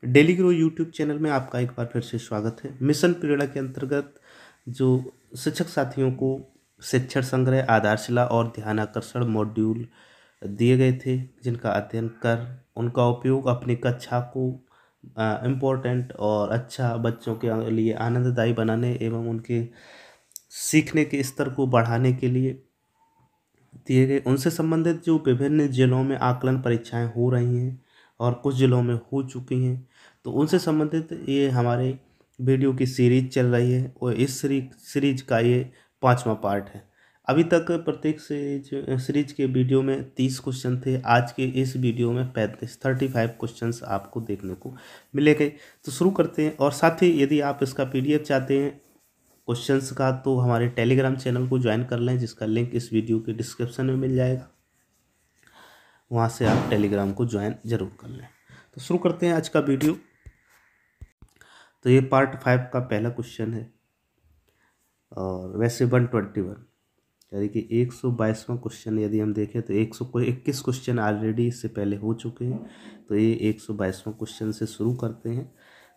Daily grow YouTube channel में आपका एक बार फिर से स्वागत है। मिशन प्रेरणा के अंतर्गत जो शिक्षक साथियों को शिक्षण संग्रह, आधारशिला और ध्यानाकर्षण मॉड्यूल दिए गए थे, जिनका अध्ययन कर उनका उपयोग अपनी कक्षा को इम्पोर्टेंट और अच्छा बच्चों के लिए आनंददायी बनाने एवं उनके सीखने के स्तर को बढ़ाने के लिए दिए गए। उनसे संबंधित जो विभिन्न जिलों में आकलन परीक्षाएं हो रही हैं और कुछ जिलों में हो चुकी हैं, तो उनसे संबंधित ये हमारे वीडियो की सीरीज चल रही है और इस सीरीज का ये 5वां पार्ट है। अभी तक प्रत्येक सीरीज के वीडियो में 30 क्वेश्चन थे। आज के इस वीडियो में 35 क्वेश्चंस आपको देखने को मिलेंगे। तो शुरू करते हैं। और साथ ही यदि आप इसका PDF चाहते हैं क्वेश्चंस का, तो हमारे टेलीग्राम चैनल को ज्वाइन कर लें, जिसका लिंक इस वीडियो के डिस्क्रिप्शन में मिल जाएगा। वहाँ से आप टेलीग्राम को ज्वाइन जरूर कर लें। तो शुरू करते हैं आज का वीडियो। तो ये पार्ट 5 का पहला क्वेश्चन है और वैसे 121 यानी कि 122वां क्वेश्चन यदि हम देखें तो 121 क्वेश्चन ऑलरेडी इससे पहले हो चुके हैं। तो ये 122वां क्वेश्चन से शुरू करते हैं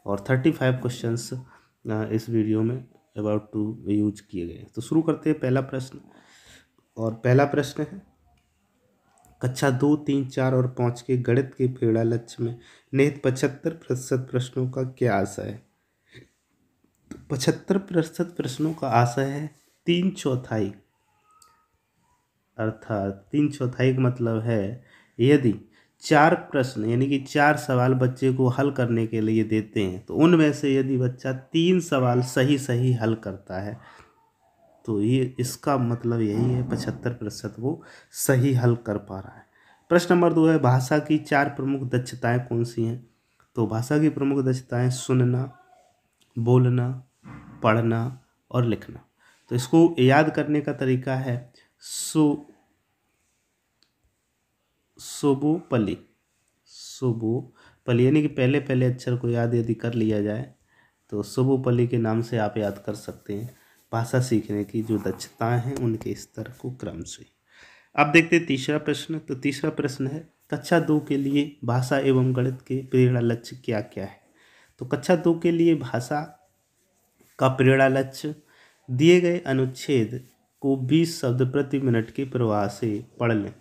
और 35 क्वेश्चंस इस वीडियो में अबाउट टू यूज किए गए। तो शुरू करते हैं पहला प्रश्न। और पहला प्रश्न है, कक्षा 2, 3, 4 और 5 के गणित के प्रेरणा लक्ष्य में निहित 75% प्रश्नों का क्या आशय है? 75% प्रश्नों का आशय है 3/4, अर्थात 3/4 का मतलब है यदि 4 प्रश्न यानी कि 4 सवाल बच्चे को हल करने के लिए देते हैं, तो उनमें से यदि बच्चा 3 सवाल सही हल करता है, तो ये इसका मतलब यही है 75% वो सही हल कर पा रहा है। प्रश्न नंबर 2 है, भाषा की 4 प्रमुख दक्षताएं कौन सी हैं? तो भाषा की प्रमुख दक्षताएं सुनना, बोलना, पढ़ना और लिखना। तो इसको याद करने का तरीका है सोबोपली यानी कि पहले अक्षर को याद यदि कर लिया जाए तो सोबोपली के नाम से आप याद कर सकते हैं भाषा सीखने की जो दक्षताएं हैं उनके स्तर को क्रम से। अब देखते हैं तीसरा प्रश्न। तो तीसरा प्रश्न है, कक्षा 2 के लिए भाषा एवं गणित के प्रेरणा लक्ष्य क्या क्या है? तो कक्षा 2 के लिए भाषा का प्रेरणा लक्ष्य दिए गए अनुच्छेद को 20 शब्द प्रति मिनट के प्रवाह से पढ़ लें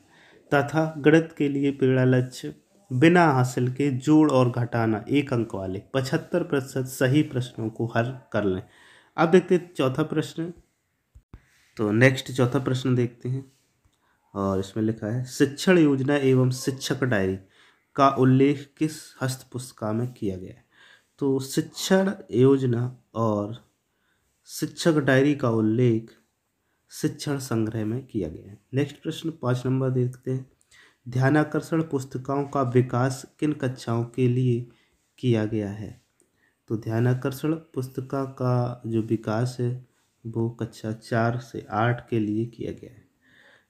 तथा गणित के लिए प्रेरणा लक्ष्य बिना हासिल के जोड़ और घटाना 1 अंक वाले 75% सही प्रश्नों को हल कर लें। अब देखते हैं चौथा प्रश्न। तो नेक्स्ट चौथा प्रश्न देखते हैं और इसमें लिखा है, शिक्षण योजना एवं शिक्षक डायरी का उल्लेख किस हस्त पुस्तिका में किया गया है? तो शिक्षण योजना और शिक्षक डायरी का उल्लेख शिक्षण संग्रह में किया गया है। नेक्स्ट प्रश्न 5 नंबर देखते हैं, ध्यानाकर्षण पुस्तिकाओं का विकास किन कक्षाओं के लिए किया गया है? तो ध्यानाकर्षण पुस्तिका का जो विकास है वो कक्षा 4 से 8 के लिए किया गया है।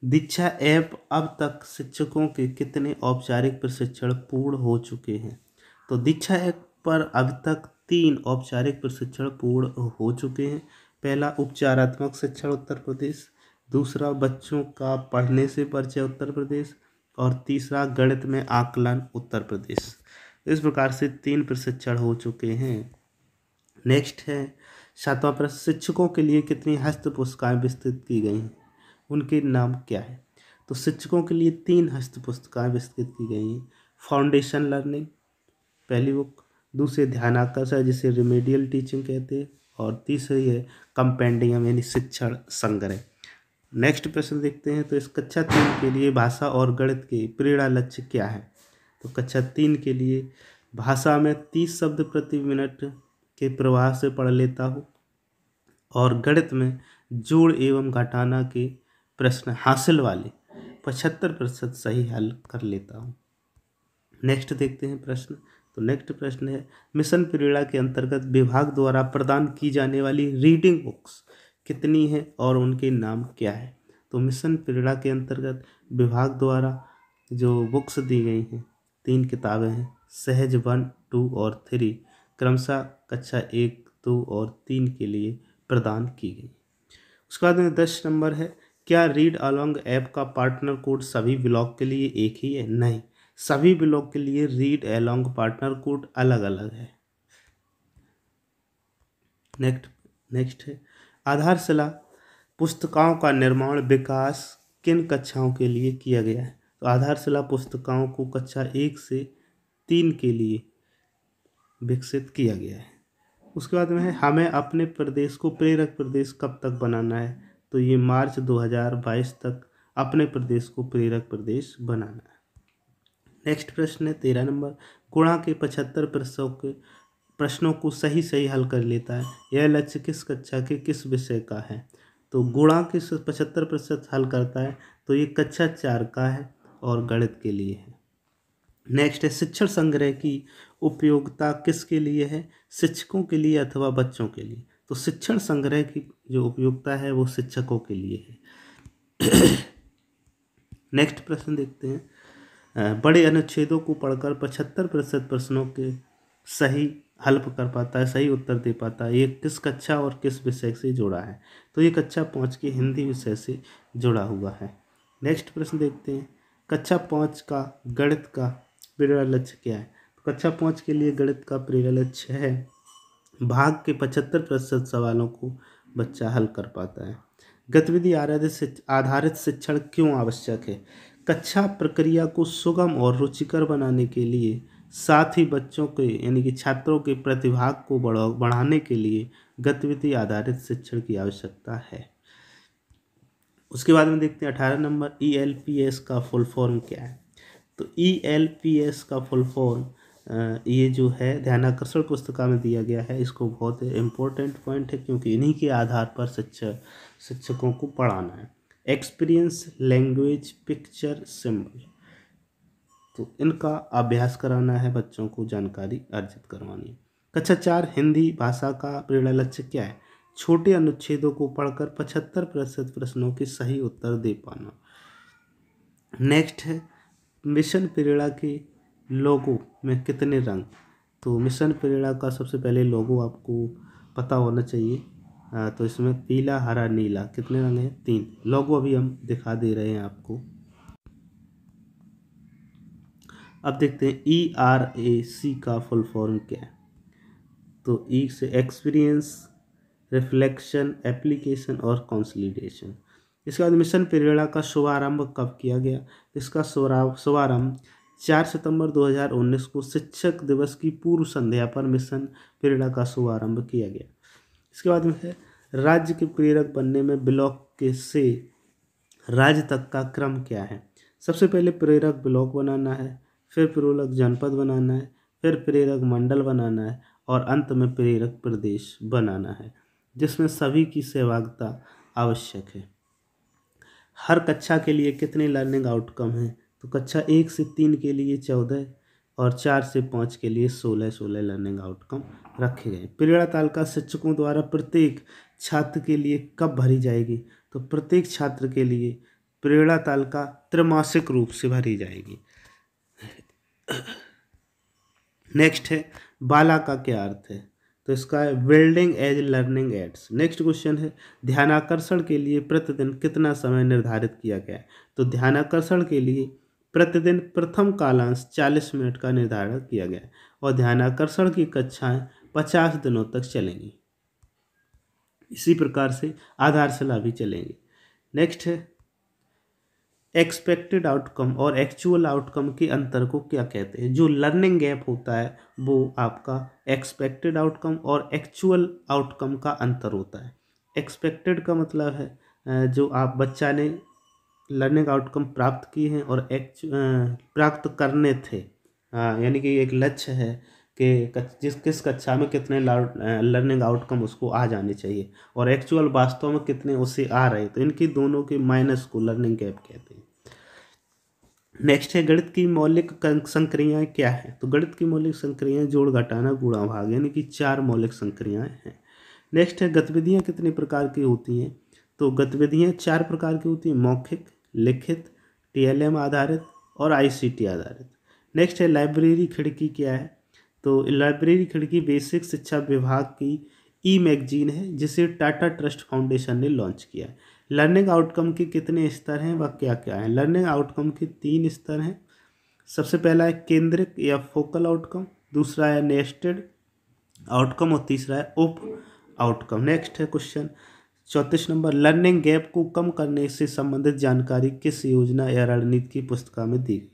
दीक्षा ऐप अब तक शिक्षकों के कितने औपचारिक प्रशिक्षण पूर्ण हो चुके हैं? तो दीक्षा ऐप पर अब तक 3 औपचारिक प्रशिक्षण पूर्ण हो चुके हैं। पहला उपचारात्मक शिक्षण उत्तर प्रदेश, दूसरा बच्चों का पढ़ने से परिचय उत्तर प्रदेश और तीसरा गणित में आकलन उत्तर प्रदेश। इस प्रकार से 3 प्रशिक्षण हो चुके हैं। नेक्स्ट है 7वां प्रश्न, शिक्षकों के लिए कितनी हस्त पुस्तिकाएं विस्तृत की गई हैं? उनके नाम क्या है? तो शिक्षकों के लिए 3 हस्त पुस्तिकाएं विस्तृत की गई हैं। फाउंडेशन लर्निंग पहली बुक, दूसरी ध्यानाकर्षण जिसे रिमेडियल टीचिंग कहते हैं और तीसरी है कंपेंडियम यानी शिक्षण संग्रह। नेक्स्ट प्रश्न देखते हैं। तो इस कक्षा 3 के लिए भाषा और गणित के प्रेरणा लक्ष्य क्या है? तो कक्षा 3 के लिए भाषा में 30 शब्द प्रति मिनट के प्रवाह से पढ़ लेता हूँ और गणित में जोड़ एवं घटाना के प्रश्न हासिल वाले 75% सही हल कर लेता हूँ। नेक्स्ट देखते हैं प्रश्न। तो नेक्स्ट प्रश्न है, मिशन प्रेरणा के अंतर्गत विभाग द्वारा प्रदान की जाने वाली रीडिंग बुक्स कितनी है और उनके नाम क्या है? तो मिशन प्रेरणा के अंतर्गत विभाग द्वारा जो बुक्स दी गई हैं 3 किताबें हैं, सहज 1, 2 और 3 क्रमशः कक्षा 1, 2 और 3 के लिए प्रदान की गई। उसके बाद में 10 नंबर है, क्या रीड अलॉन्ग ऐप का पार्टनर कोड सभी ब्लॉग के लिए एक ही है? नहीं, सभी ब्लॉक के लिए रीड एलोंग पार्टनर कोड अलग अलग है। नेक्स्ट है आधारशिला पुस्तिकाओं का निर्माण विकास किन कक्षाओं के लिए किया गया है। तो आधारशिला पुस्तिकाओं को कक्षा 1 से 3 के लिए विकसित किया गया है। उसके बाद में है हमें अपने प्रदेश को प्रेरक प्रदेश कब तक बनाना है। तो ये मार्च 2022 तक अपने प्रदेश को प्रेरक प्रदेश बनाना है। नेक्स्ट प्रश्न है 13 नंबर, गुणा के 75% प्रश्नों को सही हल कर लेता है। यह लक्ष्य किस कक्षा के किस विषय का है। तो गुणा के 75% हल करता है, तो ये कक्षा 4 का है और गणित के लिए है। नेक्स्ट है शिक्षण संग्रह की उपयोगिता किसके लिए है, शिक्षकों के लिए अथवा बच्चों के लिए। तो शिक्षण संग्रह की जो उपयोगिता है वो शिक्षकों के लिए है। नेक्स्ट प्रश्न देखते हैं, बड़े अनुच्छेदों को पढ़कर 75% प्रश्नों के सही हल कर पाता है, सही उत्तर दे पाता है। ये किस कक्षा और किस विषय से जुड़ा है। तो ये कक्षा 5 के हिंदी विषय से जुड़ा हुआ है। नेक्स्ट प्रश्न देखते हैं, कक्षा 5 का गणित का प्रेरणा लक्ष्य क्या है। तो कक्षा 5 के लिए गणित का प्रेरणा लक्ष्य है भाग के 75% सवालों को बच्चा हल कर पाता है। गतिविधि आधारित शिक्षण क्यों आवश्यक है। कक्षा प्रक्रिया को सुगम और रुचिकर बनाने के लिए, साथ ही बच्चों के यानी कि छात्रों के प्रतिभा को बढ़ाने के लिए गतिविधि आधारित शिक्षण की आवश्यकता है। उसके बाद में देखते हैं 18 नंबर, ELPS का फुल फॉर्म क्या है। तो ELPS का फुल फॉर्म ये जो है ध्यानाकर्षण पुस्तिका में दिया गया है। इसको बहुत इम्पोर्टेंट पॉइंट है क्योंकि इन्हीं के आधार पर शिक्षकों को पढ़ाना है। एक्सपीरियंस, लैंग्वेज, पिक्चर, सिंबल, तो इनका अभ्यास कराना है, बच्चों को जानकारी अर्जित करवानी है। कक्षा 4 हिंदी भाषा का प्रेरणा लक्ष्य क्या है। छोटे अनुच्छेदों को पढ़कर 75% प्रश्नों के सही उत्तर दे पाना। नेक्स्ट है मिशन प्रेरणा के लोगो में कितने रंग। तो मिशन प्रेरणा का सबसे पहले लोगो आपको पता होना चाहिए। तो इसमें पीला, हरा, नीला, कितने रंग हैं, 3। लोगो अभी हम दिखा दे रहे हैं आपको। अब देखते हैं ERAC का फुल फॉर्म क्या है। तो E से एक्सपीरियंस, रिफ्लेक्शन, एप्लीकेशन और कंसोलिडेशन। इसके बाद मिशन प्रेरणा का शुभारंभ कब किया गया। इसका शुभारंभ 4 सितंबर 2019 को शिक्षक दिवस की पूर्व संध्या पर मिशन प्रेरणा का शुभारंभ किया गया। इसके बाद में है राज्य के प्रेरक बनने में ब्लॉक के से राज्य तक का क्रम क्या है। सबसे पहले प्रेरक ब्लॉक बनाना है, फिर प्रेरक जनपद बनाना है, फिर प्रेरक मंडल बनाना है और अंत में प्रेरक प्रदेश बनाना है, जिसमें सभी की सहभागिता आवश्यक है। हर कक्षा के लिए कितने लर्निंग आउटकम हैं। तो कक्षा 1 से 3 के लिए 14 और 4 से 5 के लिए 16 लर्निंग आउटकम रखे गए। प्रेरणा तालिका शिक्षकों द्वारा प्रत्येक छात्र के लिए कब भरी जाएगी। तो प्रत्येक छात्र के लिए प्रेरणा तालिका त्रैमासिक रूप से भरी जाएगी। नेक्स्ट है बाला का क्या अर्थ है। तो इसका है building as learning aids. Next question है ध्यानाकर्षण के लिए प्रतिदिन कितना समय निर्धारित किया गया है। तो ध्यानाकर्षण के लिए प्रतिदिन प्रथम कालांश 40 मिनट का निर्धारण किया गया है और ध्यानाकर्षण की कक्षाएं 50 दिनों तक चलेंगी। इसी प्रकार से आधारशिला भी चलेंगी। नेक्स्ट है एक्सपेक्टेड आउटकम और एक्चुअल आउटकम के अंतर को क्या कहते हैं। जो लर्निंग गैप होता है वो आपका एक्सपेक्टेड आउटकम और एक्चुअल आउटकम का अंतर होता है। एक्सपेक्टेड का मतलब है जो आप बच्चा ने लर्निंग आउटकम प्राप्त किए हैं और प्राप्त करने थे, यानी कि एक लक्ष्य है कि किस कक्षा में कितने लर्निंग आउटकम उसको आ जाने चाहिए और एक्चुअल वास्तव में कितने उसे आ रहे, तो इनकी दोनों के माइनस को लर्निंग गैप कहते हैं। नेक्स्ट है गणित की मौलिक संक्रियाएं क्या है। तो गणित की मौलिक संक्रियाएं जोड़, घटाना, गुणा, भाग, यानी कि 4 मौलिक संक्रियाएं हैं। नेक्स्ट है गतिविधियां कितने प्रकार की होती हैं। तो गतिविधियां 4 प्रकार की होती हैं, मौखिक, लिखित, TLM आधारित और ICT आधारित। नेक्स्ट है लाइब्रेरी खिड़की क्या है। तो लाइब्रेरी खिड़की बेसिक शिक्षा विभाग की मैगजीन है जिसे टाटा ट्रस्ट फाउंडेशन ने लॉन्च किया है। लर्निंग आउटकम के कितने स्तर हैं व क्या क्या हैं। लर्निंग आउटकम के 3 स्तर हैं, सबसे पहला है केंद्रित या फोकल आउटकम, दूसरा है नेस्टेड आउटकम और तीसरा है उप आउटकम। नेक्स्ट है क्वेश्चन 34 नंबर, लर्निंग गैप को कम करने से संबंधित जानकारी किस योजना या रणनीति की पुस्तिका में दी गई?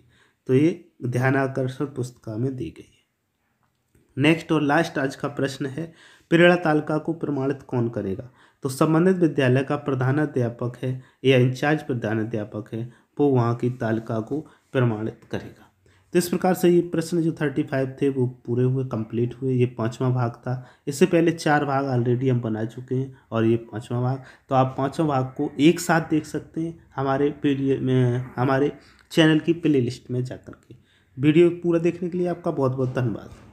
तो ये ध्यानाकर्षण पुस्तिका में दी गई है। नेक्स्ट और लास्ट आज का प्रश्न है, प्रेरणा तालिका को प्रमाणित कौन करेगा? तो संबंधित विद्यालय का प्रधानाध्यापक है या इंचार्ज प्रधानाध्यापक है, वो वहाँ की तालिका को प्रमाणित करेगा। तो इस प्रकार से ये प्रश्न जो 35 थे वो पूरे हुए, कंप्लीट हुए। ये 5वां भाग था। इससे पहले 4 भाग ऑलरेडी हम बना चुके हैं और ये 5वां भाग। तो आप 5वां भाग को एक साथ देख सकते हैं हमारे पीडीएफ में, हमारे चैनल की प्लेलिस्ट में जाकर के। वीडियो पूरा देखने के लिए आपका बहुत बहुत धन्यवाद।